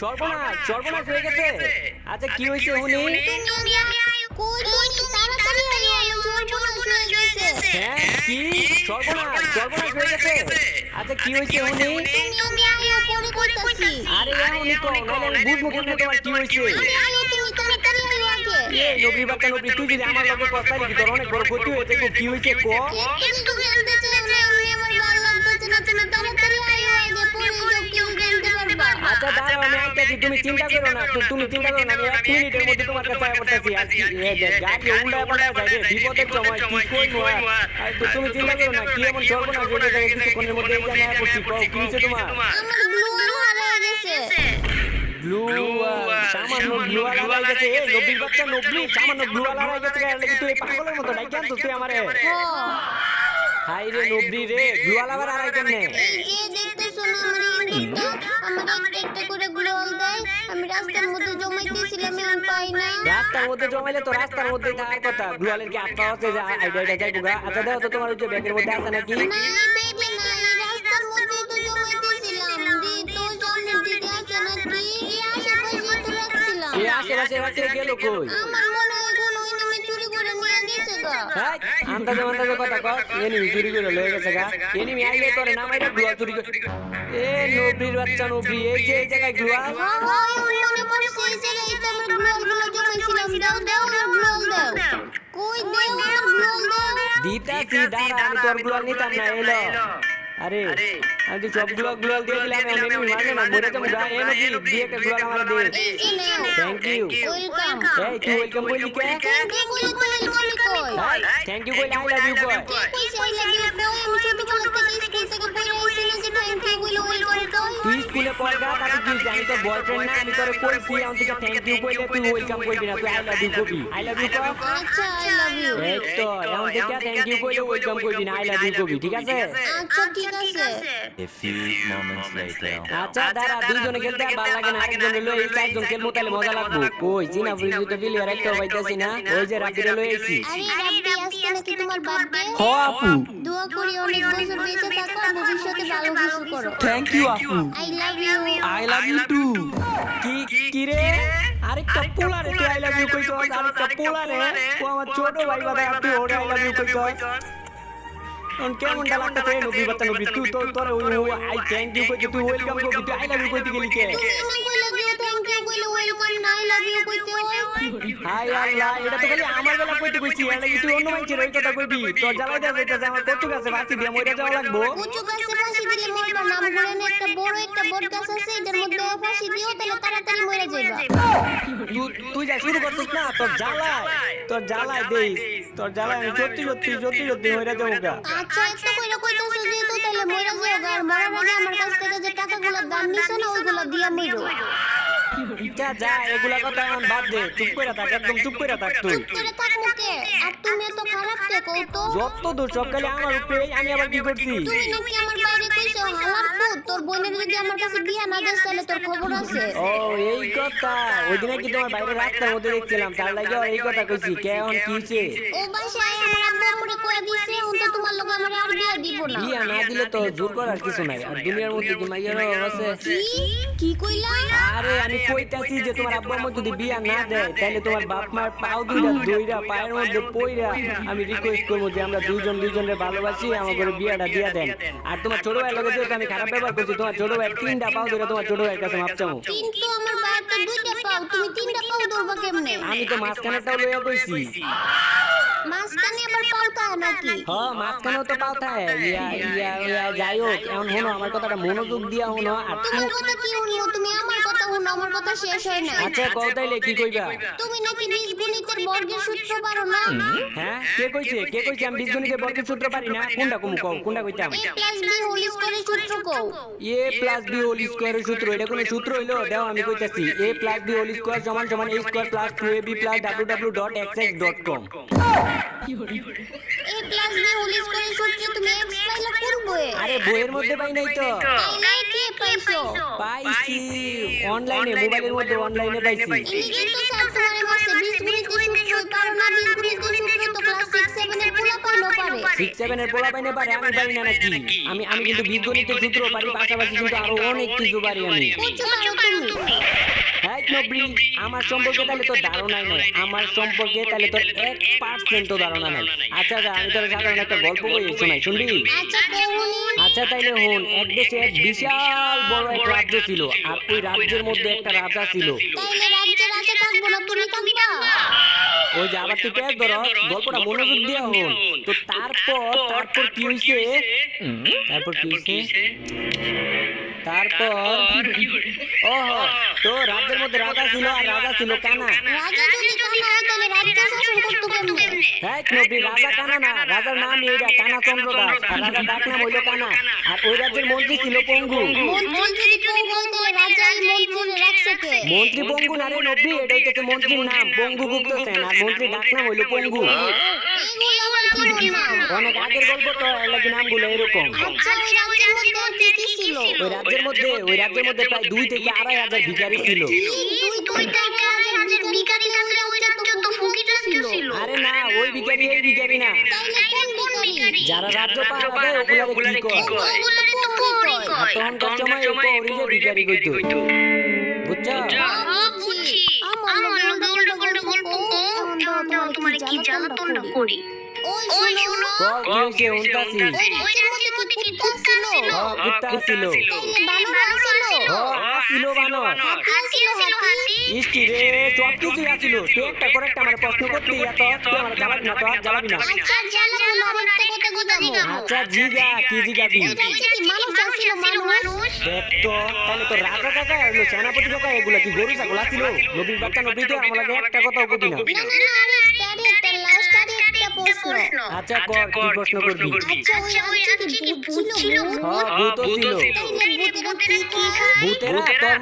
সর্বনাশ সর্বনাশ হয়ে গেছে। আচ্ছা কি হয়েছে উনি? হ্যাঁ কি সর্বনাশ সর্বনাশ হয়ে গেছে। আচ্ছা কি হয়েছে উনি? আরে উনি কো নাহলে আমি বুঝবো কেমনে তোমার কি হয়েছে। নবরি বাচ্চা নবরি, তুই যদি আমার লগে কথা বলি তোর অনেক বড় ক্ষতি হয়ে যাবে। কি হয়েছে কো? আচ্ছা দাঁড়াও আমি আইতাছি, তুমি চিন্তা করো না, তুমি চিন্তা করো না, আমি 1 মিনিটের মধ্যে তোমার কাছে আসতেছি। আজকে গাড়ি উল্টা পাল্টা যায় রে, বিপদের সময় কি কইবো আর তো তুমি চিন্তা করো না। কি এমন সর্বনাশ হয়ে গেছে কিছুক্ষণের মধ্যে এখানে আয়া পড়ছি। কও কি হয়েছে তোমার? ব্লু সামান্য ব্লু আলা গেছে। এই নবীর বাচ্চা নবী সামান্য ব্লু আলা গেছে। আর লাগি তুই পাগলের মতো ডাকি আনছিস তুই আমারে। হাই রে নবী রে, ব্লু আলা আবার আড়াই কেমনে? রাস্তার মধ্যে জমাইলে তো রাস্তার মধ্যে থাকার কথা। গ্লোয়ালের কি আত্মা আছে যে আইডিয়া যাইবো গা? আচ্ছা দাও তো তোমার ওই যে ব্যাগের মধ্যে আছে নাকি? এই আশেপাশে রাখতে গেল কই? আন্দাজে আন্দাজে কথা কর। এনিমি চুরি করে লয়ে গেছে গা। এনিমি আইলে তোরে নামাইরা গ্লোয়াল চুরি করে। এ নবীর বাচ্চা নবী, এই যে এই জায়গায় গ্লোয়াল। দিতাছি দাঁড়া, আমি তোর গ্লোয়াল নিতাম না। এলো আরে আমি সব গ্লোয়াল দিয়ে দিলাম। আমি এনিমি মারলে না মরে যাবো গা। এ নবী দিয়ে একটা গ্লোয়াল আমার দে। Thank you. এই তুই ওয়েলকাম কইলি কে? থ্যাংক ইউ কইলে আই লাভ ইউ কই? তুই স্কুলে পড়গা তাতে কি জানি তোর বয়ফ্রেন্ড না? আমি তোরে কইছি আমি তোকে থ্যাংক ইউ কইলে তুই ওয়েলকাম কইবি না, তুই আই লাভ ইউ কইবি। আই লাভ ইউ কই? আচ্ছা আই লাভ ইউ। এই তো এখন থেকে থ্যাংক ইউ কইলে ওয়েলকাম কইবি না, আই লাভ ইউ কইবি, ঠিক আছে? আচ্ছা ঠিক আছে। A few moments later. আচ্ছা দাঁড়া, দুইজনে খেলতে আর ভালো লাগে না, আরেকজন লই এই চারজন খেলবো তাহলে মজা লাগবো। কই চিনা পরিচিত প্লেয়ার একটা পাইতাছি না। ওই যে রাব্বিরে লই আইছি। আরে রাব্বি আজকে নাকি তোমার বার্থডে? হ আপু, দোয়া করি অনেক বছর বেঁচে থাকো আর ভবিষ্যতে ভালো কিছু করো। থ্যাংক ইউ আপু। I love you. I love you too. কি রে আরেকটা পোলা রে, তুই আই লাভ ইউ কইতো? আরেকটা পোলা রে, ও আমার ছোট ভাই বাদা, তুই ওরে আই লাভ ইউ কইতো? অন কেমন লাগতেছে নবী বাচ্চা নবী? তুই তোর ওই আই থ্যাংক ইউ কইতে তুই ওয়েলকাম কইবি, তুই আই লাভ ইউ কইতে গেলি কে? তুমি কইলা দিও থ্যাংক ইউ কইলে ওয়েলকাম না আই লাভ ইউ কইতে হয়। হাই আল্লাহ, এটা তো খালি আমার বেলা কইতে কইছি, এটা কি তুই অন্য মানুষের ওই কথা কইবি? তোর জ্বালাই দেয়া যাইতাছে আমার কচু গাছে বাঁচি দিয়া মইরা যাওয়া লাগবো। কচু গাছে ফাঁসি দিলে মরবা না। আমগুলোনে একটা বট গাছ আছে, এটার মধ্যে ফাঁসি দিও তাহলে তাড়াতাড়ি মরে যাইবা। তুই যা শুরু করছিস না, তোর জ্বালায় দেই, তোর জ্বালায় আমি সত্যি মইরা যাবো গা। আচ্ছা এত কইরা কইতাছো যেহেতু তাহলে মরে যাও গা। আর মরার আগে আমার কাছ থেকে যে টাকাগুলো দান নিছো না ওইগুলো দিয়া মইরো। যা এগুলা কথা এখন বাদ দে, চুপ কইরা থাক, একদম চুপ কইরা থাক তুই। চুপ করে থাক মুখে। আর তুমি এত খারাপ কে কও তো? যত দূর সকালে আমার উপরে, আমি আবার কি করছি? তুমি নাকি আমার বাইরে কইছো হালার পুত, তোর বোনের যদি আমার কাছে বিয়া না দেস তাহলে তোর খবর আছে। ও এই কথা, ওই দিনে কি তোমার বাইরে রাস্তার মধ্যে দেখছিলাম, তার লাগে এই কথা কইছি। কেমন কি হইছে? ও বাসায় আমার আব্বু আমারে কই দিছে উন তো তোমার লগে আমার আর বিয়া দিব না। বিয়া না দিলে তো জোর করার কিছু নাই। আর দুনিয়ার মধ্যে কি মাইয়ার আছে? কি কইলা? আরে আমি কইতাছি যে তোমার আব্বু আম্মু যদি বিয়া না দেয় তাহলে তোমার বাপ মার পাও দুইরা পায়ের মধ্যে পইরা আমি রিকোয়েস্ট করবো যে আমরা দুইজনের ভালোবাসি, আমাদের বিয়াটা দিয়া দেন। আর তোমার ছোট ভাইয়ের লগে যেহেতু আমি খারাপ ব্যবহার করছি, তোমার ছোট ভাইয়ের 3টা পাও ধরে তোমার ছোট ভাইয়ের কাছে মাপ চামু। কিন্তু আমার ভাইয়ের তো 2টা পাও, তুমি 3টা পাও ধরবা কেমনে? আমি তো মাঝখানেরটাও লইয়া কইছি। মাঝখানে আবার পাওতা নাকি? হ্যাঁ মাঝখানেও তো পাওতা যাই হোক, এখন শোনো আমার কথাটা মনোযোগ দিয়া শোনো। আর তোমার কথা কি শুনবো? তুমি আমার কথা শুনো, আমার কথা শেষ হয় না। আচ্ছা কও তাইলে কি কইবা? তুমি নাকি বীজগণিতের বর্গের সূত্র পারো না? হ্যাঁ কে কইছে আমি বীজগণিতের বর্গের সূত্র পারি না? কোনটা কও, কোনটা কইতাম? a + b হোল স্কয়ারের সূত্র কও। a + b হোল স্কয়ারের সূত্র, এটা কোন সূত্র হইলো? দাও আমি কইতাছি। a + b whole square = a square + 2ab + www.xx.com। a + b whole স্কয়ারের সূত্র তুমি x পাইলা কোন বইয়ে? আরে বইয়ের মধ্যে পাই নাই তো। তাইলে কি পাইছো? পাইছি অনলাইনে, মোবাইলের মধ্যে অনলাইনে পাইছি। ইনি কিন্তু স্যার তোমার কাছে বীজগণিতের সূত্র পারো না। বীজগণিতের সূত্র তো ক্লাস 6 7 এ এর পোলা পাইনো পারে 6-7 এর পোলা পাইনে পারে আমি পারি না নাকি আমি কিন্তু বীজগণিতের সূত্র পারি পাশাপাশি কিন্তু আরো অনেক কিছু পারি আমি বুঝছো পারো তুমি হ্যাঁ নবরি আমার সম্পর্কে তাহলে তোর ধারণাই নাই আমার সম্পর্কে তাহলে তোর 1% ধারণা নাই আচ্ছা আমি তোর সাধারণ একটা গল্প বই শোনাই শুনবি আচ্ছা কহুনি আচ্ছা তাইলে হন এক দেশে এক বিশাল বড় এক রাজ্য ছিল আর ওই রাজ্যের মধ্যে একটা রাজা ছিল তাইলে রাজ্যে রাজা থাকবো না তুমি থাকবা ওই যে আবার তুই পেয়ে ধরো গল্পটা মনোযোগ দিয়া হন তো তারপর কি হইছে তারপর ও তো রাজ্যের মধ্যে রাজা ছিল আর রাজা ছিল কানা রাজা যদি কানা হয় তাহলে রাজ্য শাসন করতো কেমনে হ্যাঁ নবী রাজা কানা না রাজার নাম এইটা কানা চন্দ্র দাস আর রাজার ডাক নাম হইলো কানা আর ওই রাজ্যের মন্ত্রী ছিল পঙ্গু মন্ত্রী যদি পঙ্গু হয় তাহলে রাজা এই মন্ত্রীরে রাখছে কে মন্ত্রী পঙ্গু না রে নবী এটা হইতেছে মন্ত্রীর নাম পঙ্গু গুপ্ত সেন আর মন্ত্রীর ডাক নাম হইলো পঙ্গু এইগুলো আবার কেমন নাম অনেক আগের গল্প তো এর লাগি নামগুলো এরকম আচ্ছা ওই রাজ্যের মধ্যে আর কি কি ছিল ওই রাজ্যের মধ্যে প্রায় 2 থেকে 2.5 ভিখারি ছিল দুইটা রাজার ভিখারি না হলে ওইটা তো ফকির ছিল আরে না ওই ভিখারি এই ভিখারি না তাইলে কোন ভিখারি যারা রাজ্য পাহাড়ে ওগুলা কি কয় ওগুলো প্রহরী কয় আর তখনকার সময় ও পৌরিকে ভিখারি কইতো বুঝছো বুঝছি আমার উল্টা উল্টা গল্প এখন তোমার কি জ্বালাতন না করি ওই শুনো কি হইছে উনতাছি ওই রাজ্যের মধ্যে কি কুত্তা ছিল কুত্তা ছিল তাইলে বানর ছিল ছিল বানর হাতি ছিল হাতি ইষ্টি রে সব কিছু আছিল তুই একটা করে একটা আমার প্রশ্ন করতে তুই আমার জ্বালাবি না আচ্ছা জ্বালাবো না আমি একটা কথা বুঝাবো আচ্ছা জিগাবি ওই রাজ্যে কি মানুষ ছিল মানুষ দেখ তো তাহলে তো রাজা কাকা এগুলো সেনাপতি কাকা এগুলো কি গরু ছাগল আছিল নবীর বাচ্চা নবী তো আমার লাগে একটা কথাও কবি না না আমি স্টাডি একটা লাস্ট একটা প্রশ্ন আচ্ছা কর কি প্রশ্ন করবি আচ্ছা ওই রাজ্যে কি ভূত ছিল ভূত ছিল তাইলে ভূতেরা কি খায় ভূতেরা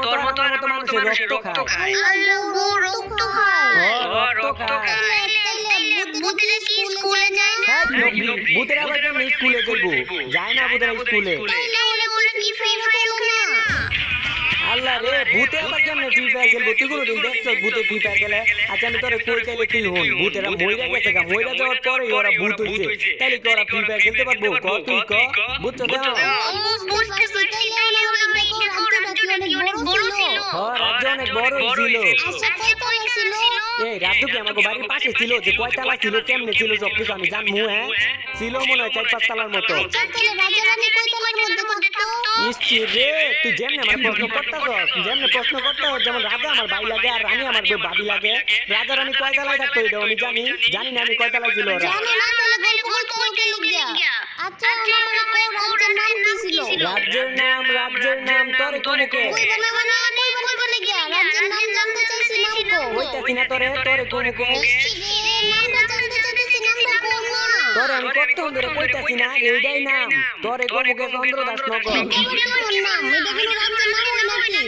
তোর মতো আমার মতো মানুষের রক্ত খায় আল্লাহ রক্ত খায় রক্ত খায় তাইলে ভূতেরা কি স্কুলে যায় হ্যাঁ ভূতেরা আবার কেমন স্কুলে যাইবো যায় না ভূতেরা স্কুলে তাইলে ওরা কি ফ্রি ফায়ার খেলে না আল্লাহ রে ভূতে আবার কেমনে ফ্রি ফায়ার খেলবো তুই কোনোদিন দেখছ ভূতে ফ্রি ফায়ার খেলে আচ্ছা আমি তোরে কই তাইলে তুই হন ভূতেরা মইরা গেছে গা মইরা যাওয়ার পরে ওরা ভূত হইছে তাইলে কি ওরা ফ্রি ফায়ার খেলতে পারবো ক তুই ক বুঝছো না বুঝতে পারছি তাইলে ওরা রাজ্যটা কি অনেক বড় ছিল রাজ্য অনেক বড় ছিল আচ্ছা কয়তলা ছিল এই রাজ্য কি আমাকে বাড়ির পাশে ছিল যে কয়তলা ছিল কেমনে ছিল সব কিছু আমি জানবো হ্যাঁ ছিল মনে হয় 4-5 তলার মতো আচ্ছা তাহলে রাজা রানী কয়তলার মধ্যে থাকতো ইসছি রে তুই যেমনে আমার প্রশ্ন করতাস যেমন রাজা আমার ভাই লাগে আর রানী আমার ভাবি লাগে রাজা রানী কয়তলায় থাকতো এটা আমি জানি না আমি কয়তলায় ছিল ওরা জানো না তাহলে গল্প বলতে ওকে লিখ দিয়া আচ্ছা আমার রাজ্যের নাম কি ছিল রাজ্যের নাম তোরে কোমকে কই বানা লিখ দিয়া রাজ্যের নাম জানতে চাইছি নাম কো কইতাছি না তোরে কোমকে নামটা জানতে চাইছি নামটা কো না তোরে আমি কতক্ষণ ধরে কইতাছি না এইটাই নাম তোরে কোমকে চন্দ্রদাস নগর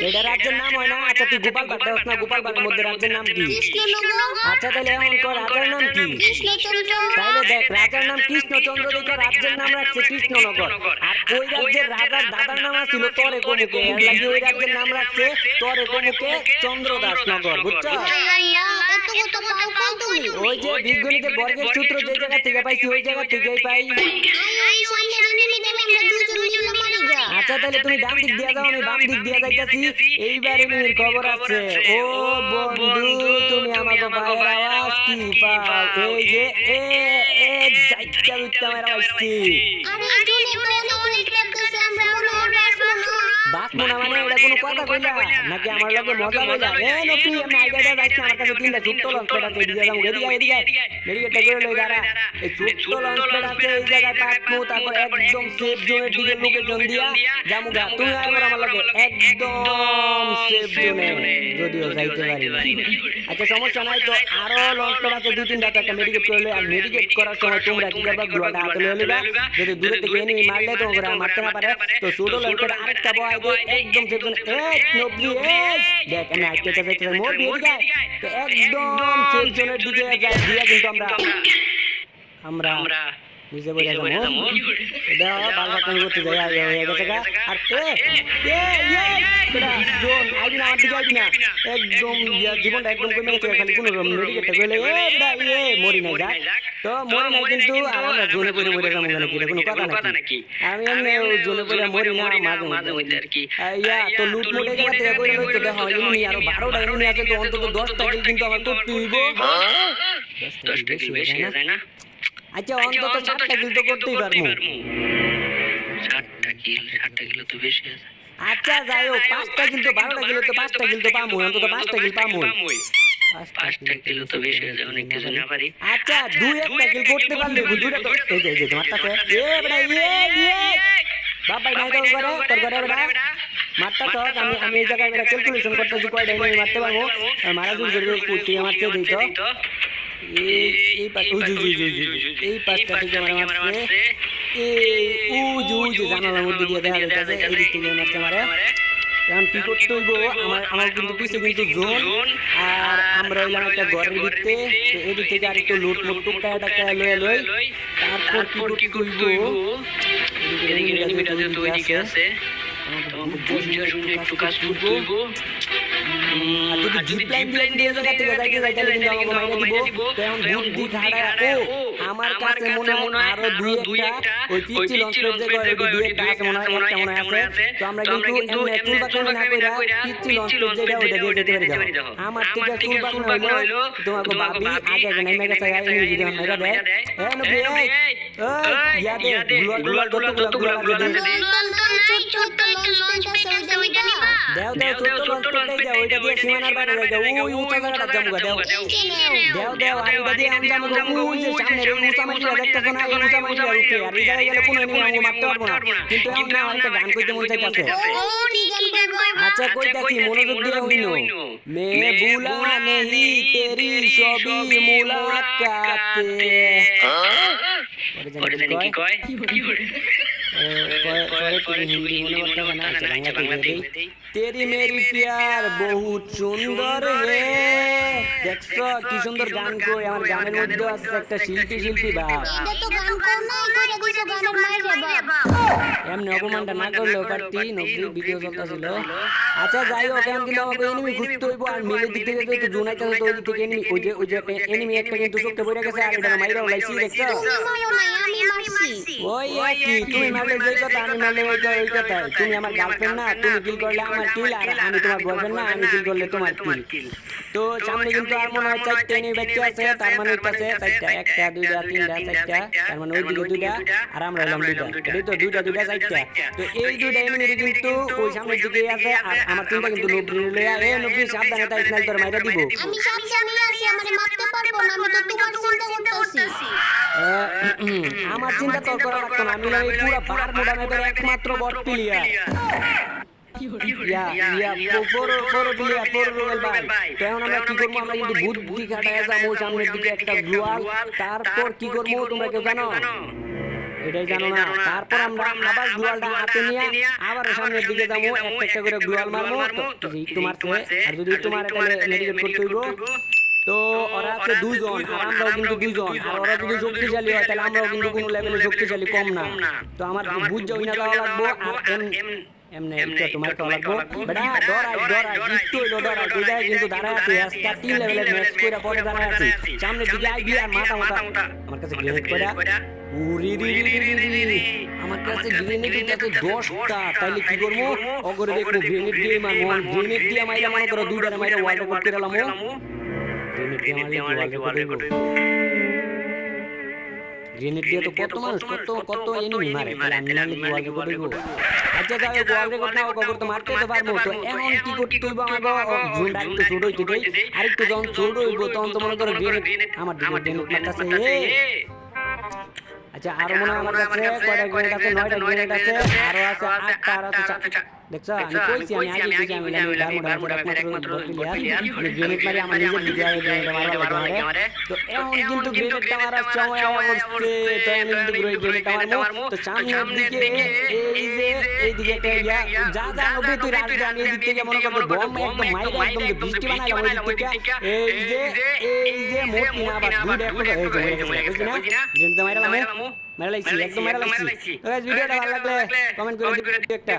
এটা রাজ্যের নাম হয় না আচ্ছা তুই গোপাল বাগ দেওয়াস না গোপাল বাগের মধ্যে রাজ্যের নাম কি আচ্ছা তাহলে এখন কর রাজার নাম কি তাহলে দেখ রাজার নাম কৃষ্ণচন্দ্র দেখে রাজ্যের নাম রাখছে কৃষ্ণনগর আর ওই রাজ্যের রাজার দাদার নাম ছিল তরে কোমুকে এর লাগি ওই রাজ্যের নাম রাখছে তরে কোমুকে চন্দ্রদাস নগর বুঝছো ওই যে বীজগণিতের বর্গের সূত্র যে জায়গা থেকে পাইছি ওই জায়গা থেকেই পাই আচ্ছা তাহলে তুমি ডান দিক দিয়ে যাও আমি বাম দিক দিয়ে যাইতাছি এইবার এমনির খবর আছে ও বন্ধু তুমি আমাকে পায়ের আওয়াজ কি পাও এই যে যাইতা উঠতে আমার আইছি বাস মনে মানে এটা কোনো কথা কইলা নাকি আমার লগে মজা কইলা নপি আমি আইডিয়াটা যাইছি আমার কাছে তিনটা ছোট্ট লঞ্চ প্যাড আছে এদিকে যাবো এদিকে মেডিকেটটা করে লই দাঁড়া এই ছোট্ট লঞ্চ প্যাড আছে এই জায়গায় পাকমু তারপর একদম সেফ জোনের দিকে লোকেশন দিয়া যামু গা তুমি আইবার আমার লগে একদম সেফ জোনে যদিও যাইতে পারি না আচ্ছা সমস্যা নাই তো আরো লঞ্চ প্যাড আছে দুই তিনটা একটা মেডিকেট করে লই আর মেডিকেট করার সময় তোমরা কি করবা গ্লোটা হাতে লই লইবা যদি দূরে থেকে এনিমি মারলে তো ওরা মারতে না পারে তো ছোট লঞ্চ প্যাড আরেকটা বয় একদম সেফ জোনে দেখ আমি আইতে যাইতে মোর দিয়ে যায় তো একদম সেফ জোনের দিকে যাই দিয়া কিন্তু আমরা বুঝে বলে যাবো এটা বারবার কাজ করতে যাই হয়ে গেছে গা আর জোন আইবি না আমার দিকে আইবি না একদম জীবনটা একদম কমে গেছে খালি কোনো মেডিকেটটা গেলে মরি না যাক তো মরে নাই কিন্তু আর আমরা জোনে পড়ে মরে যাবো কেন কি কোনো কথা নাকি আমি এমনি জোনে পড়ে মরি না মাঝে মধ্যে আর কি ইয়া তো লুট মোটে জায়গা থেকে কইরা লইতো দেখো এমনি আরো 12টা এমনি আছে তো অন্তত 10টা কিল কিন্তু আমার করতে হইব 10টা কিল বেশি হয়ে যায় না আচ্ছা অন্তত 7টা কিল তো করতেই পারবো 7টা কিল তো বেশি আছে আচ্ছা যাই হোক 5টা কিল তো 12টা কিল তো 5টা কিল তো পামু অন্তত 5টা কিল পামু 5টা কিল তো বেশি হয়ে যায় অনেক কিছু না পারি আচ্ছা 2-1টা কিল করতে পারলে দুইটা তো এই যে তোমার কাছে বড়া বাবাই নাই তোর করে বড়া মারতা তো আমি এই জায়গায় বড়া ক্যালকুলেশন করতেছি কয়টা এনিমি মারতে পারবো মারা জুল করবে কুটি মারতে দেই তো এই পাশ এই পাশটা থেকে আমার মারছে এই জানালার মধ্যে দিয়ে দেখা যাচ্ছে এই দিক থেকে মারতে মারে এখন কি করতে হইব আমার কিন্তু পিছে কিন্তু জোন আর আমরা হইলাম একটা ঘরের ভিতরে তো এদিক থেকে আর একটু লুট মুট টুকা টাকা লই তারপর কি করতে হইব এদিকে ওইদিকে আছে একটু কাজ করতে হইব আর যদি জিপ লাইন দিয়ে যাইতে তাহলে কিন্তু আমাকে মাইরা দিব তো এখন বুদ্ধি খাড়া আমার কাছে মনে আরো দুই একটা ওই পিচ্ছি লঞ্চ পেজ যে করে দুই একটা আছে মনে আছে তো আমরা কিন্তু এমনি চুল বাঁকানো না কইরা পিচ্ছি লঞ্চ পেজ যেটা ওইটা দিয়ে যেতে পারি দাও আমার থেকে চুল বাঁকানো হইলো তোমাকে ভাবি আগে নেমে গেছে গায়ে নিয়ে যদি আমরা দেয় হ্যাঁ নবী ওই ইয়াদে গুলাল যতগুলো লাগে ছোট লঞ্চ পেজ আছে ওইটা নিবা দাও ছোট লঞ্চ পেজ দাও ওইটা দিয়ে সীমানার বাইরে যাও ওই উঁচা জায়গাটা জামুগা দাও আর ওইটা দিয়ে আমি জামুগা ওই যে সামনে রে উঁচা মাটিটা দেখতেছ না এই উঁচা মাটিটা উঠে আর এই জায়গায় গেলে কোনো এনিমি আমাকে মারতে পারবো না কিন্তু এখন না একটা গান কইতে মন চাইতাছে আচ্ছা কইতাছি মনোযোগ দিয়ে হইনো মে বুলা নেহি তেরি সবই মুলাকাতে পরে জানি কি কয় हिंदी में बता ना तेरी मेरी प्यार बहुत सुंदर है देखो কি সুন্দর গান কই আমার গানের মধ্যে আছে একটা শিল্পী বাপ এটা তো গান কর নাই কইরা দিছো গানের মাইরে বাপ এমনি অপমানটা না করলেও পারতি নকরি ভিডিও চলতেছিল আচ্ছা যাই হোক এখন কিন্তু আমাকে এনিমি খুঁজতে হইব আর মিলে দিক থেকে তো জোনাইতে তো ওই দিক থেকে এনিমি ওই যে এনিমি একটা কিন্তু চোখে পড়ে গেছে আর এটা মাইরা লাইছি দেখছো আমি মারছি ওই একই তুমি মারলে যেই কথা আমি মারলে ওই কথা তুমি আমার গার্লফ্রেন্ড না তুমি কিল করলে আমার কিল আর আমি তোমার বয়ফ্রেন্ড না আমি কিল করলে তোমার কিল তো সামনে কিন্তু আর মনে হয় চারটে এনিমি বাচ্চা আছে তার মানে হচ্ছে চারটা একটা দুইটা তিনটা চারটা তার মানে ওইদিকে দুইটা আর আমরা হলাম দুইটা এই তো দুইটা চারটা তো এই দুইটা এনিমি কিন্তু ওই সামনের দিকে আছে আর আমার তিনটা কিন্তু নবরি লয়া নবরি সাবধানে তাই স্নাইল তোর মাইরা দিব আমি সাবধানে আছি আমারে মারতে পারবো না আমি তো তোমার চিন্তা করতেছি আমার চিন্তা তো করা লাগতো না আমি এই পুরো পার মোডামের একমাত্র বট প্লেয়ার তারপর কি করবো তোমরা কেউ জানো এটাই জানো না তারপর আমরা আবার গ্লোয়ালটা হাতে নিয়ে আবার সামনের দিকে যাবো একটা করে গ্লোয়াল মারবো তোমার আর যদি তোমার এটা মেডিকেট করতে হইব তো ওরা আছে দুইজন আর আমরাও কিন্তু দুইজন আর ওরা যদি শক্তিশালী হয় তাহলে আমরাও কিন্তু কোনো লেভেলে শক্তিশালী কম না তো আমার বুঝ যাও না যাওয়া লাগবো আর এমনি এটা তোমার তো লাগবো বেটা ডরাই জিততে হইলো ডরাই তুই যাই কিন্তু দাঁড়ায় আছে আজকে 3 লেভেলের ম্যাচ কইরা পরে দাঁড়ায় আছে সামনের দিকে আইবি আর মাথা আমার কাছে গ্রেনেড কইরা উরি রি আমার কাছে গ্রেনেড আছে 10টা তাইলে কি করব অগরে দেখো গ্রেনেড দিয়ে মারবো গ্রেনেড দিয়ে মাইরা মনে করো দুইটারে মাইরা ওয়ার্ল্ড কাপ করে লামু গ্রেনেড দিয়ে ওয়ার্ল্ড কাপ গ্রেনেড দিয়ে তো কত মানুষ কত এনিমি মারে তাহলে আমি নালে কি ওয়ার্ল্ড কাপ করব আচ্ছা যাও ওয়ার্ল্ড কাপ নাও কবর তো মারতে তো পারবো তো এখন কি করতে হইব আমাগো জুনটা একটু ছোট হইতে দেই আর একটু যখন ছোট হইব তখন তো মনে করো গ্রেনেড আমার দিকে গ্রেনেড মারতাছে আচ্ছা আর মনে আমার কাছে কয়টা গ্রেনেড আছে 9টা গ্রেনেড আছে আরো আছে 8টা আর আছে দেখছো আমি কইছি আমি আগে বুঝি আমি ডারমোডা একমাত্র প্লেয়ার গ্রেনেড মারি আমার নিজের বিজয় গ্রেনেড মারবা লাগে তো এখন কিন্তু গ্রেনেডটা মারার সময় আমার হচ্ছে তো আমি কিন্তু গ্রেনেডটা মারবো তো সামনের দিকে এই দিকে একটা যা নবে তুই রাজ জানি এই দিক থেকে মনে করবে বম একদম মাইরা একদম যে বৃষ্টি বানাইলাম ওই দিক থেকে এই যে মোটি না আবার দুইটা একটা এই যে বুঝিনা গ্রেনেডটা মাইরা লাইছি একদম মাইরা লাইছি তো গাইস ভিডিওটা ভালো লাগলে কমেন্ট করে দিও একটা